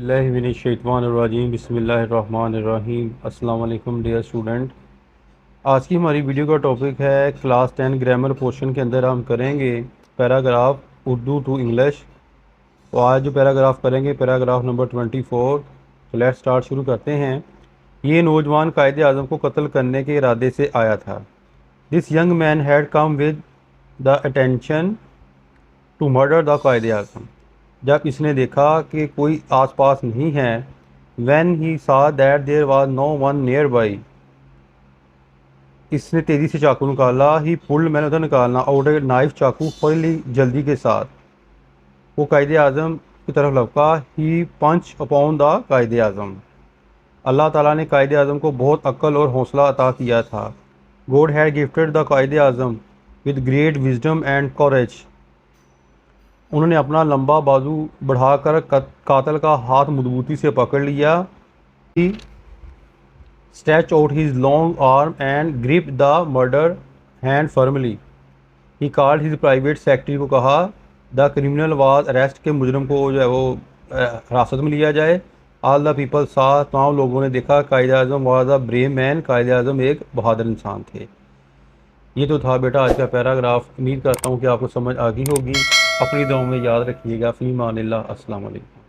باللہ من الشیطان الرجیم بسم اللہ الرحمن الرحیم۔ السلام علیکم ڈیئر اسٹوڈنٹ، آج کی ہماری ویڈیو کا ٹاپک ہے کلاس 10 گرامر پورشن کے اندر ہم کریں گے پیراگراف اردو ٹو انگلش۔ تو آج جو پیراگراف کریں گے پیراگراف نمبر 24۔ تو لیٹ سٹارٹ، شروع کرتے ہیں۔ یہ نوجوان قائد اعظم کو قتل کرنے کے ارادے سے آیا تھا۔ This young man had come with the intention to murder the Quaid Azam. جب اس نے دیکھا کہ کوئی آس پاس نہیں ہے، when he saw that there was no one nearby، اس نے تیزی سے چاقو نکالا۔ he pulled، میں نے ادھر نکالنا، out a knife، چاقو، hurriedly، جلدی کے ساتھ۔ وہ قائد اعظم کی طرف لپکا۔ he punched upon the Quaid Azam. اللہ تعالیٰ نے قائد اعظم کو بہت عقل اور حوصلہ عطا کیا تھا۔ God had gifted the Quaid Azam with great wisdom and courage۔ انہوں نے اپنا لمبا بازو بڑھا کر قاتل کا ہاتھ مضبوطی سے پکڑ لیا۔ He stretched out his long arm and gripped the murder hand firmly۔ He called his private secretary کو کہا the criminal was arrested، کہ مجرم کو جو ہے وہ حراست میں لیا جائے۔ All the people saw، تمام لوگوں نے دیکھا Quaid Azam was a brave man، Quaid Azam ایک بہادر انسان تھے۔ یہ تو تھا بیٹا آج کا پیراگراف۔ امید کرتا ہوں کہ آپ کو سمجھ آ گئی ہوگی۔ اپنی دعاؤں میں یاد رکھیے گا۔ فی امان اللہ۔ السلام علیکم۔